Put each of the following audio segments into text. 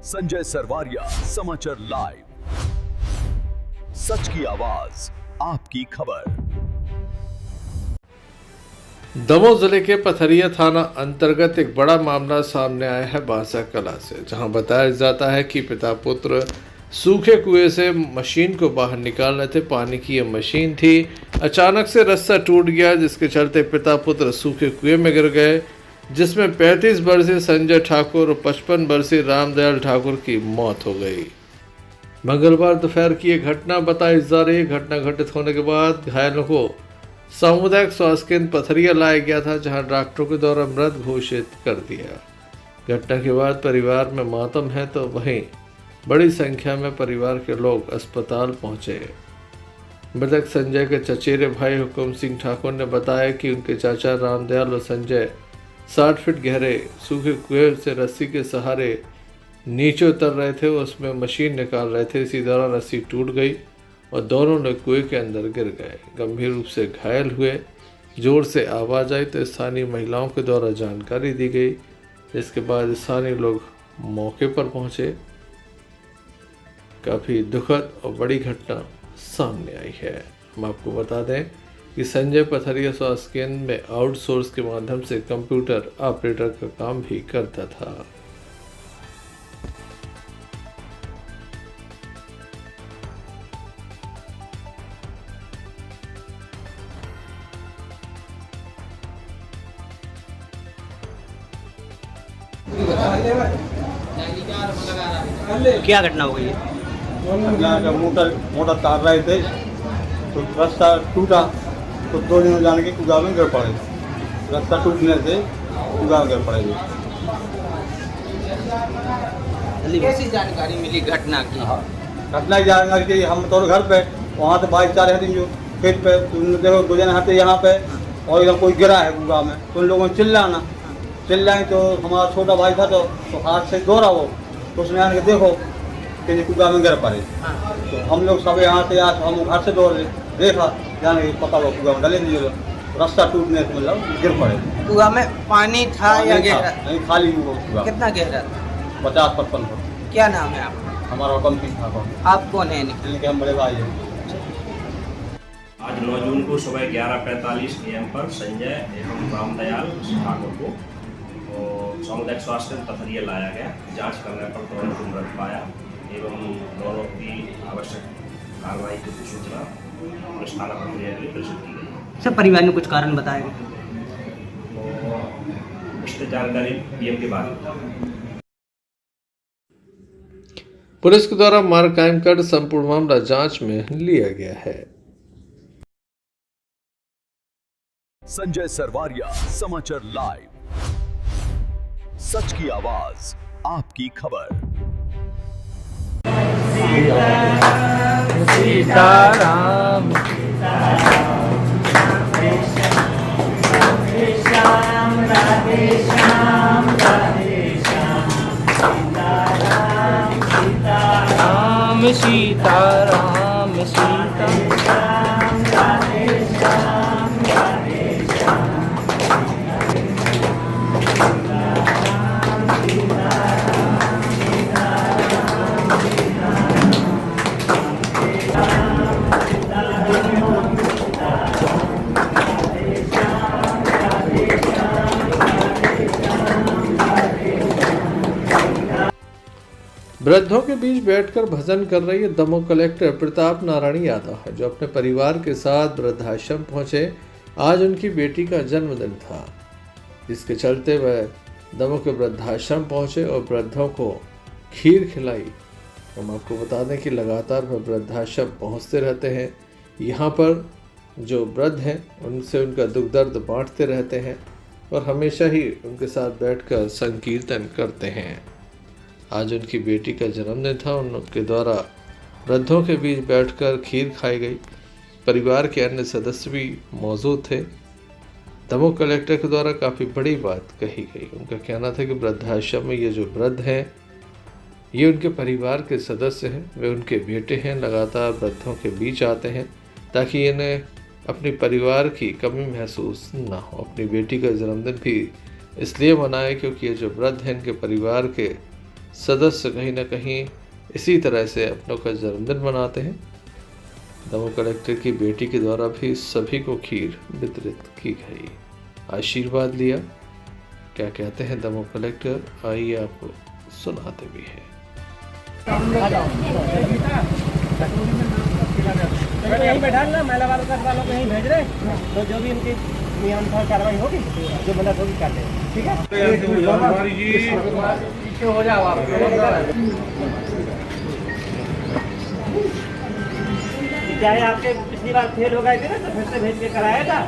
संजय सरवारिया, समाचार लाइव, सच की आवाज, आपकी खबर। दमोह जिले के पथरिया थाना अंतर्गत एक बड़ा मामला सामने आया है बांसा कला से, जहां बताया जाता है कि पिता पुत्र सूखे कुएं से मशीन को बाहर निकाल रहे थे। पानी की यह मशीन थी, अचानक से रस्सा टूट गया, जिसके चलते पिता पुत्र सूखे कुएं में गिर गए, जिसमें 35 वर्षीय संजय ठाकुर और 55 वर्षीय रामदयाल ठाकुर की मौत हो गई। मंगलवार दोपहर की यह घटना बताई जा रही है। घटना घटित होने के बाद घायलों को सामुदायिक स्वास्थ्य केंद्र पथरिया लाया गया था, जहां डॉक्टरों के द्वारा मृत घोषित कर दिया। घटना के बाद परिवार में मातम है, तो वहीं बड़ी संख्या में परिवार के लोग अस्पताल पहुंचे। मृतक संजय के चचेरे भाई हुकुम सिंह ठाकुर ने बताया कि उनके चाचा रामदयाल और संजय 60 फीट गहरे सूखे कुएं से रस्सी के सहारे नीचे उतर रहे थे। उसमें मशीन निकाल रहे थे। इसी दौरान रस्सी टूट गई और दोनों ने कुएं के अंदर गिर गए। गंभीर रूप से घायल हुए। जोर से आवाज़ आई तो स्थानीय महिलाओं के द्वारा जानकारी दी गई, जिसके बाद स्थानीय लोग मौके पर पहुंचे। काफ़ी दुखद और बड़ी घटना सामने आई है। हम आपको बता दें कि संजय पथरिया स्वास्थ्य केंद्र में आउटसोर्स के माध्यम से कंप्यूटर ऑपरेटर का काम भी करता था। क्या घटना हो गई है? यहाँ का मोटर तार रहे थे तो रास्ता टूटा, तो 2 दिनों जाने के कुआ में गिर पड़े। रास्ता टूटने से कुआ गिर पड़े। कैसी जानकारी मिली घटना की? घटना की जानकारी के हम तो घर पे, वहाँ से बाइक चाह रहे थे जो खेत पे, तुम देखो 2 जने आते यहाँ पे और एकदम कोई गिरा है कुआ में, तो उन लोगों ने चिल्लाए तो हमारा छोटा भाई था तो हाथ से दौड़ा वो, तो उसने आने के देखो कि कुआ में गिर पड़े। तो हम लोग सब यहाँ से हम घर से दौड़ देखा, जाने पता वो कुआ में डले नहीं, रास्ता टूटने से मतलब गिर पड़े। कुआ में पानी था या गहरा? नहीं, खाली वो कुआ। कितना गहरा था? 50-55 फुट। क्या नाम है आपका? हमारा हुक्म सिंह ठाकुर। आप कौन है? इनके हम बड़े भाई हैं। आज 9 जून को सुबह 11:45 AM पर संजय एवं रामदयाल ठाकुर को सामुदायिक स्वास्थ्य केंद्र पथरिया लाया गया। जांच करने पर दोनों को मृत पाया एवं दोनों की आवश्यक कार्रवाई की सूचना पुलिस थाना पथरिया के लिए प्रेषित की गई। सब परिवार ने कुछ कारण बताए? इसकी जानकारी PM के बाद पुलिस के द्वारा मार्ग कायम कर संपूर्ण मामला जांच में लिया गया है। संजय सरवारिया, समाचार लाइव, सच की आवाज, आपकी खबर। सीताराम सीताराम वृद्धों के बीच बैठकर भजन कर रही है दमोह कलेक्टर प्रताप नारायण यादव है, जो अपने परिवार के साथ वृद्धाश्रम पहुंचे। आज उनकी बेटी का जन्मदिन था, जिसके चलते वह दमोह के वृद्धाश्रम पहुंचे और वृद्धों को खीर खिलाई। हम आपको बता दें कि लगातार वह वृद्धाश्रम पहुंचते रहते हैं। यहाँ पर जो वृद्ध हैं उनसे उनका दुख दर्द बांटते रहते हैं और हमेशा ही उनके साथ बैठकर संकीर्तन करते हैं। आज उनकी बेटी का जन्मदिन था। उनके द्वारा वृद्धों के बीच बैठकर खीर खाई गई। परिवार के अन्य सदस्य भी मौजूद थे। दमोह कलेक्टर के द्वारा काफ़ी बड़ी बात कही गई। उनका कहना था कि वृद्धाश्रम में ये जो वृद्ध हैं ये उनके परिवार के सदस्य हैं, वे उनके बेटे हैं। लगातार वृद्धों के बीच आते हैं ताकि इन्हें अपने परिवार की कमी महसूस ना हो। अपनी बेटी का जन्मदिन भी इसलिए मनाए क्योंकि ये जो वृद्ध हैं इनके परिवार के सदस्य कहीं ना कहीं इसी तरह से अपनों का जन्मदिन मनाते हैं। दमोह कलेक्टर की बेटी के द्वारा भी सभी को खीर वितरित की गई, आशीर्वाद लिया। क्या कहते हैं दमोह कलेक्टर, आइए आपको सुनाते भी हैं। यहीं बैठा ना महिला वालों को यहीं भेज रहे, तो जो भी इनकी नियमानुसार कार्रवाई होगी, जो मदद होगी करते हैं, ठीक है। पीछे हो जाओ आप। क्या है, आपके पिछली बार फेल हो गए थे ना, तो फिर से भेज के कराया था।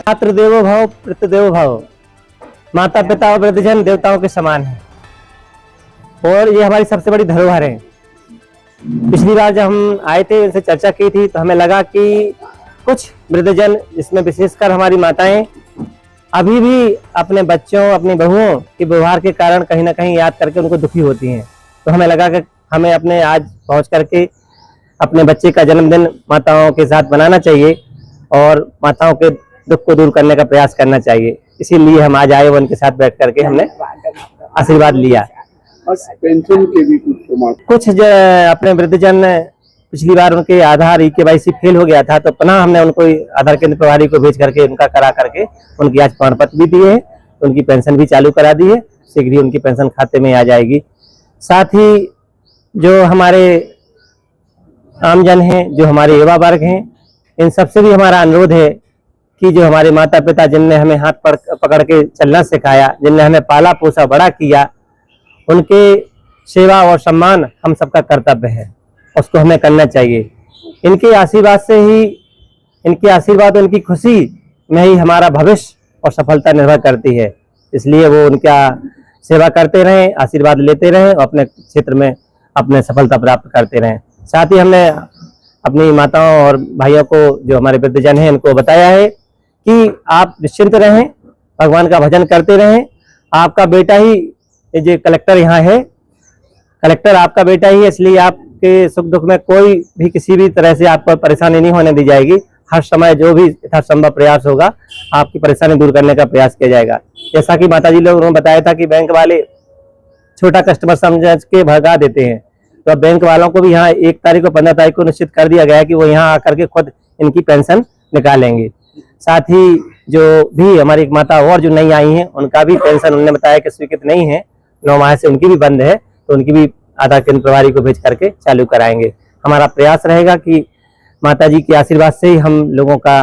मातृदेवो भव पितृदेवो भव, माता पिता और वृद्धजन देवताओं के समान है और ये हमारी सबसे बड़ी धरोहर है। पिछली बार जब हम आए थे, इनसे चर्चा की थी, तो हमें लगा कि कुछ वृद्धजन, जिसमें विशेषकर हमारी माताएं, अभी भी अपने बच्चों, अपनी बहुओं के व्यवहार के कारण कहीं ना कहीं याद करके उनको दुखी होती हैं। तो हमें लगा कि हमें अपने आज पहुंच करके अपने बच्चे का जन्मदिन माताओं के साथ मनाना चाहिए और माताओं के दुख को दूर करने का प्रयास करना चाहिए। इसीलिए हम आज आए, उनके साथ बैठ करके हमने आशीर्वाद लिया। पेंशन के भी कुछ अपने वृद्धजन, पिछली बार उनके आधार KYC फेल हो गया था, तो पुनः हमने उनको आधार केंद्र प्रभारी को भेज करके उनका करा करके उनकी आज प्रमाण पत्र भी दिए हैं, उनकी पेंशन भी चालू करा दी है। शीघ्र ही उनकी पेंशन खाते में आ जाएगी। साथ ही जो हमारे आमजन हैं, जो हमारे युवा वर्ग हैं, इन सबसे भी हमारा अनुरोध है कि जो हमारे माता पिता, जिनने हमें हाथ पकड़ के चलना सिखाया, जिनने हमें पाला पोसा बड़ा किया, उनके सेवा और सम्मान हम सबका कर्तव्य है, उसको हमें करना चाहिए। इनके आशीर्वाद से ही, इनके आशीर्वाद, उनकी खुशी में ही हमारा भविष्य और सफलता निर्भर करती है। इसलिए वो उनका सेवा करते रहें, आशीर्वाद लेते रहें और अपने क्षेत्र में अपने सफलता प्राप्त करते रहें। साथ ही हमने अपनी माताओं और भाइयों को, जो हमारे वृद्धजन हैं, इनको बताया है कि आप निश्चिंत रहें, भगवान का भजन करते रहें। आपका बेटा ही, जो कलेक्टर यहाँ है, कलेक्टर आपका बेटा ही है, इसलिए आपके सुख दुख में कोई भी किसी भी तरह से आपको परेशानी नहीं होने दी जाएगी। हर समय जो भी यथासंभव प्रयास होगा, आपकी परेशानी दूर करने का प्रयास किया जाएगा। जैसा कि माताजी लोगों ने बताया था कि बैंक वाले छोटा कस्टमर समझ के भगा देते हैं, तो अब बैंक वालों को भी यहाँ 1 तारीख को 15 तारीख को निश्चित कर दिया गया है कि वो यहाँ आकर के खुद इनकी पेंशन निकालेंगे। साथ ही जो भी हमारी एक माता और जो नई आई हैं, उनका भी पेंशन उन्होंने बताया कि स्वीकृत नहीं है, 9 माह से उनकी भी बंद है, तो उनकी भी आधार केंद्र प्रभारी को भेज करके चालू कराएंगे। हमारा प्रयास रहेगा कि माताजी के आशीर्वाद से ही हम लोगों का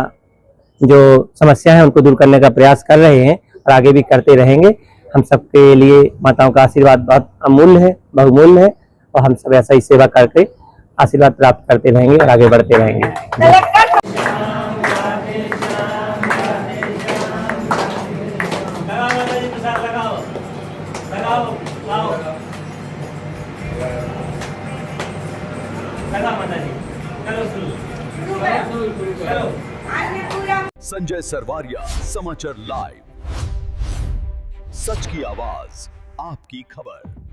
जो समस्या है उनको दूर करने का प्रयास कर रहे हैं और आगे भी करते रहेंगे। हम सबके लिए माताओं का आशीर्वाद बहुत अमूल्य है, बहुमूल्य है और हम सब ऐसा ही सेवा करके आशीर्वाद प्राप्त करते रहेंगे और आगे बढ़ते रहेंगे। संजय सरवारिया, समाचार लाइव, सच की आवाज, आपकी खबर।